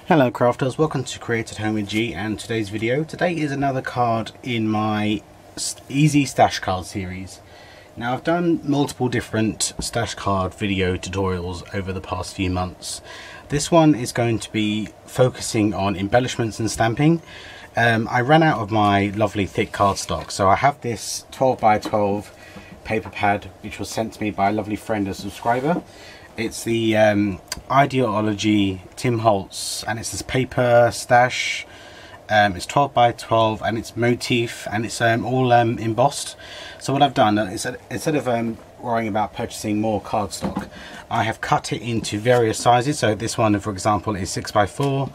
Hello crafters, welcome to Create at Home with G, and today's video. Today is another card in my Easy Stash Card series. Now I've done multiple different stash card video tutorials over the past few months. This one is going to be focusing on embellishments and stamping. I ran out of my lovely thick cardstock, so I have this 12 by 12 paper pad which was sent to me by a lovely friend, a subscriber. It's the Ideology Tim Holtz, and it's this paper stash. It's 12 by 12 and it's motif, and it's all embossed. So what I've done is, instead of worrying about purchasing more cardstock, I have cut it into various sizes. So this one, for example, is 6 by 4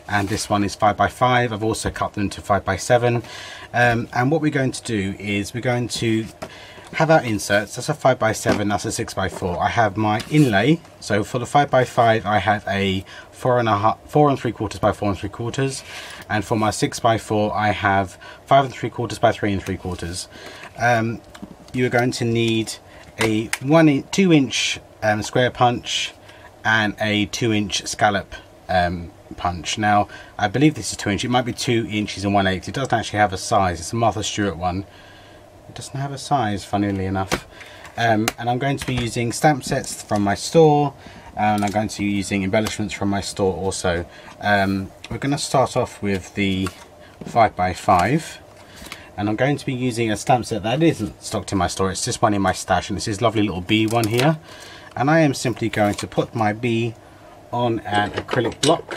and this one is 5 by 5. I've also cut them to 5 by 7. And what we're going to do is we're going to have our inserts. That's a 5 by 7, that's a 6 by 4. I have my inlay. So for the 5 by 5 I have a 4 3/4 by 4 3/4, and for my 6 by 4 I have 5 3/4 by 3 3/4. You're going to need a 2 inch square punch and a 2 inch scallop punch. Now I believe this is 2 inch, it might be 2 inches and 1/8. It doesn't actually have a size, it's a Martha Stewart one. It doesn't have a size, funnily enough. And I'm going to be using stamp sets from my store, and I'm going to be using embellishments from my store also. We're going to start off with the 5 by 5, and I'm going to be using a stamp set that isn't stocked in my store. It's just one in my stash, and it's this lovely little bee one here. And I am simply going to put my bee on an acrylic block,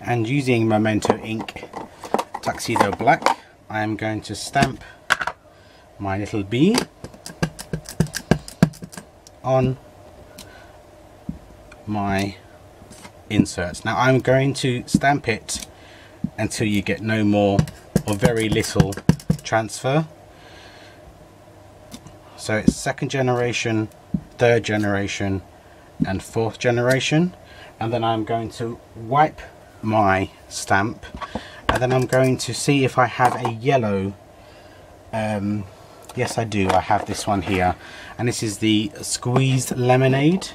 and using Memento ink Tuxedo Black, I am going to stamp my little bee on my inserts. Now I'm going to stamp it until you get no more or very little transfer. So it's 2nd generation, 3rd generation and 4th generation. And then I'm going to wipe my stamp, and then I'm going to see if I have a yellow. Yes I do, I have this one here, and this is the Squeezed Lemonade.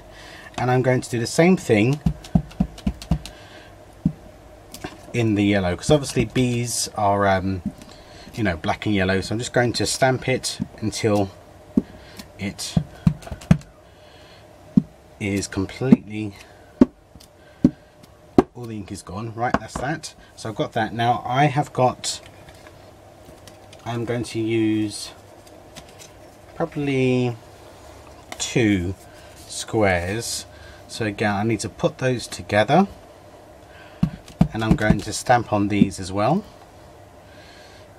And I'm going to do the same thing in the yellow, because obviously bees are you know, black and yellow. So I'm just going to stamp it until it is completely, all the ink is gone. Right, that's that. So I've got that. Now I'm going to use probably 2 squares. So again, I need to put those together, and I'm going to stamp on these as well,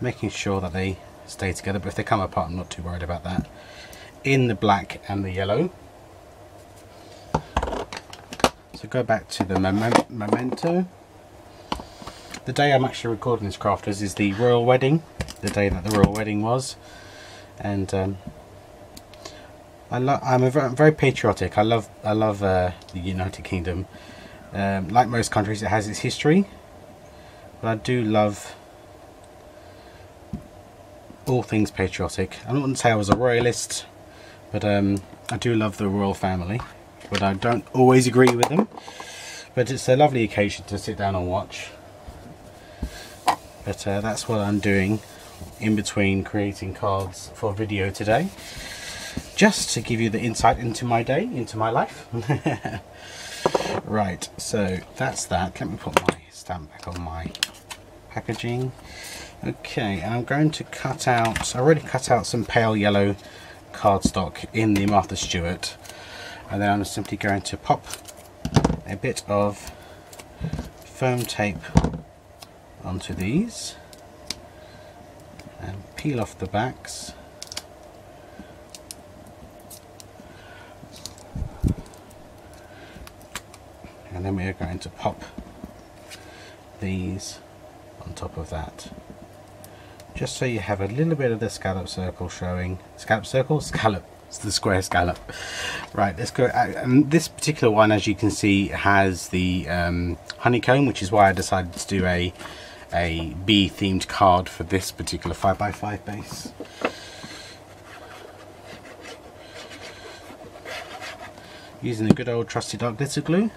making sure that they stay together. But if they come apart, I'm not too worried about that. In the black and the yellow. So go back to the Memento. The day I'm actually recording this, crafters, is the royal wedding, the day that the royal wedding was. And I'm very patriotic. I love the United Kingdom. Like most countries, it has its history, but I do love all things patriotic. I wouldn't say I was a royalist, but I do love the royal family. But I don't always agree with them. But it's a lovely occasion to sit down and watch. But that's what I'm doing in between creating cards for video today, just to give you the insight into my day, into my life. Right, so that's that. Let me put my stamp back on my packaging. Okay, and I'm going to cut out, I already cut out some pale yellow cardstock in the Martha Stewart. And then I'm simply going to pop a bit of foam tape onto these and peel off the backs. And then we are going to pop these on top of that, just so you have a little bit of the scallop circle showing. Scallop. It's the square scallop. Right, let's go. And this particular one, as you can see, has the honeycomb, which is why I decided to do a bee themed card for this particular 5 by 5 base. Using the good old trusty dark glitter glue.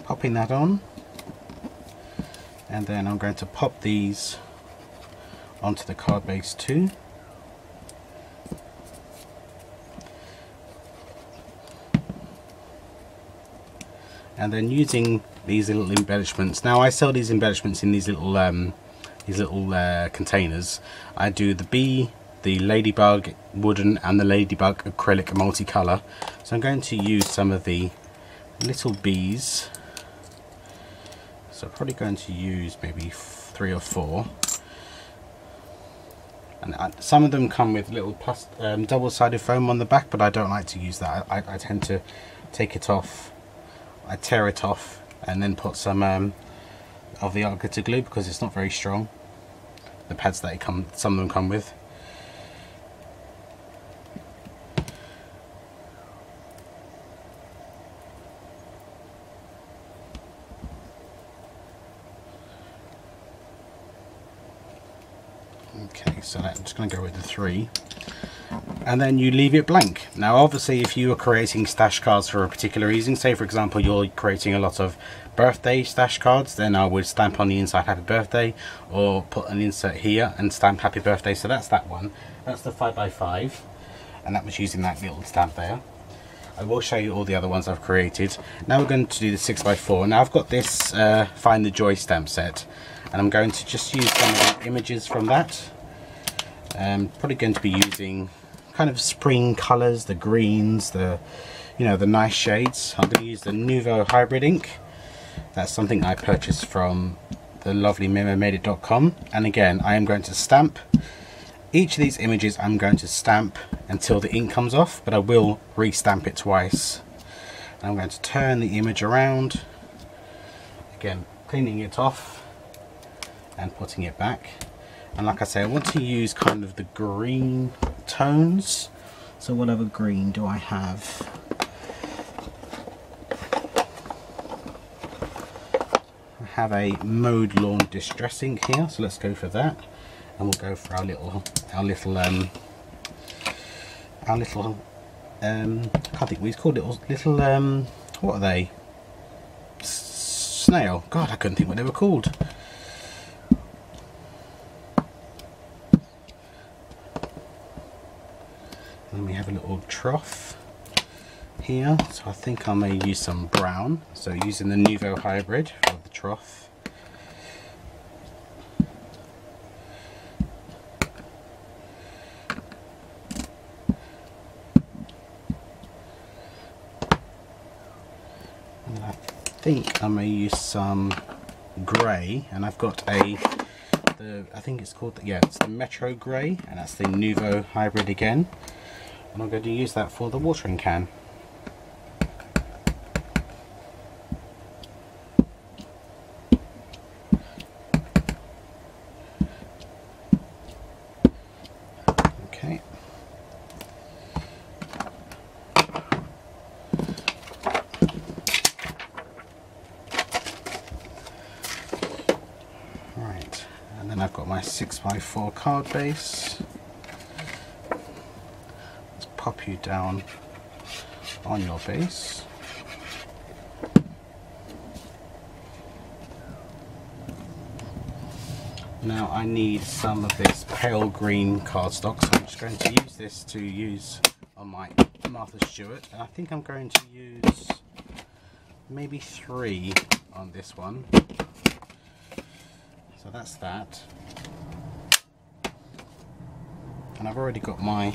popping that on, and then I'm going to pop these onto the card base too. And then using these little embellishments. Now I sell these embellishments in these little containers. I do the bee, the ladybug wooden, and the ladybug acrylic multicolour. So I'm going to use some of the little bees. So I'm probably going to use maybe 3 or 4. And some of them come with little double-sided foam on the back, but I don't like to use that. I tend to take it off. I tear it off and then put some of the art glitter glue because it's not very strong. The pads that some of them come with. Okay, so I'm just going to go with the 3. And then you leave it blank. Now obviously if you are creating stash cards for a particular reason, say for example you're creating a lot of birthday stash cards, then I would stamp on the inside happy birthday, or put an insert here and stamp happy birthday. So that's that one. That's the 5x5, and that was using that little stamp there. I will show you all the other ones I've created. Now we're going to do the 6x4. Now I've got this Find the Joy stamp set, and I'm going to just use some of the images from that. Probably going to be using kind of spring colours, the greens, the nice shades. I'm going to use the Nuvo Hybrid ink. That's something I purchased from the lovely memomadeit.com. And again, I am going to stamp each of these images. I'm going to stamp until the ink comes off, but I will re-stamp it twice. And I'm going to turn the image around, again cleaning it off and putting it back. And like I say, I want to use kind of the green tones. So what other green do I have? I have a Mode Lawn Distressing here, so let's go for that. And we'll go for our little I can't think we called it, little what are they? Snail. God, I couldn't think what they were called. And we have a little trough here, so I think I may use some brown, so using the Nuvo Hybrid for the trough. And I think I may use some grey, and I've got I think it's called, it's the Metro Grey, and that's the Nuvo Hybrid again. And I'm going to use that for the watering can. Okay. Right, and then I've got my 6x4 card base. Pop you down on your base. Now I need some of this pale green cardstock, so I'm just going to use this to use on my Martha Stewart, and I think I'm going to use maybe 3 on this one. So that's that, and I've already got my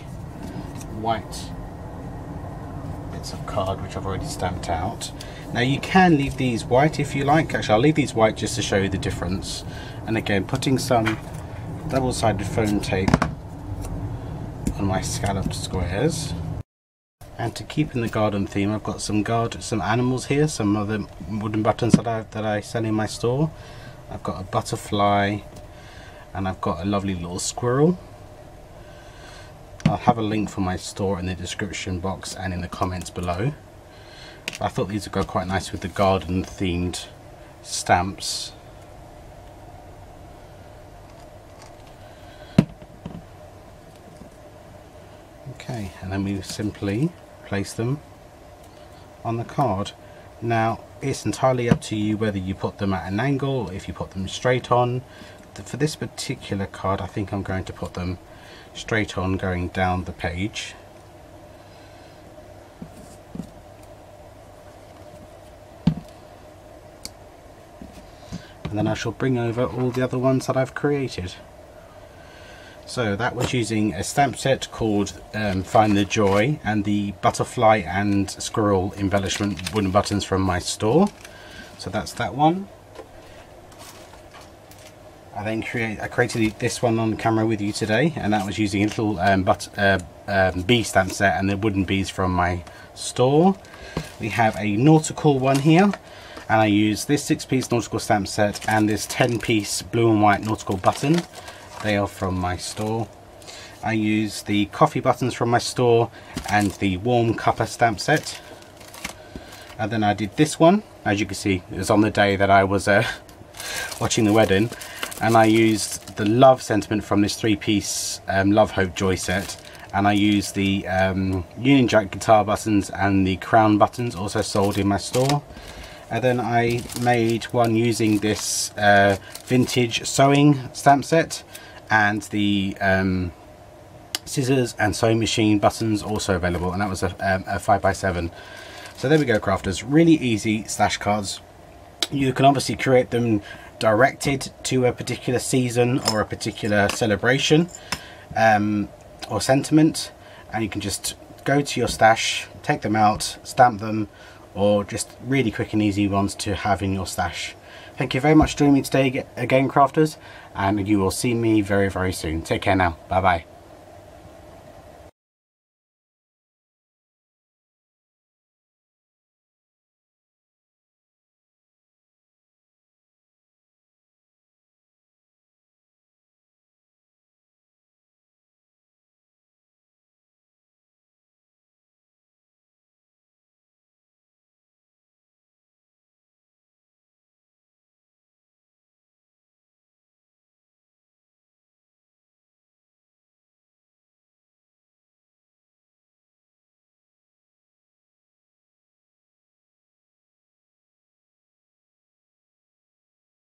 white bits of card which I've already stamped out. Now you can leave these white if you like. Actually, I'll leave these white just to show you the difference. And again, putting some double-sided foam tape on my scalloped squares. And to keep in the garden theme, I've got some animals here, some other wooden buttons that I sell in my store. I've got a butterfly, and I've got a lovely little squirrel. I'll have a link for my store in the description box and in the comments below. I thought these would go quite nice with the garden themed stamps. Okay, and then we simply place them on the card. Now it's entirely up to you whether you put them at an angle, if you put them straight on. For this particular card I think I'm going to put them straight on, going down the page. And then I shall bring over all the other ones that I've created. So that was using a stamp set called Find the Joy and the butterfly and squirrel embellishment wooden buttons from my store. So that's that one. I created this one on camera with you today, and that was using a little bee stamp set and the wooden bees from my store. We have a nautical one here, and I use this 6-piece nautical stamp set and this 10-piece blue and white nautical button. They are from my store. I use the coffee buttons from my store and the warm cuppa stamp set. And then I did this one. As you can see, it was on the day that I was watching the wedding, and I used the love sentiment from this 3-piece Love Hope Joy set, and I used the Union Jack guitar buttons and the crown buttons, also sold in my store. And then I made one using this vintage sewing stamp set and the scissors and sewing machine buttons, also available, and that was a 5x7. So there we go, crafters. Really easy stash cards. You can obviously create them directed to a particular season or a particular celebration or sentiment, and you can just go to your stash, take them out, stamp them, or just really quick and easy ones to have in your stash. Thank you very much for joining me today again, crafters, and you will see me very, very soon. Take care now. Bye bye.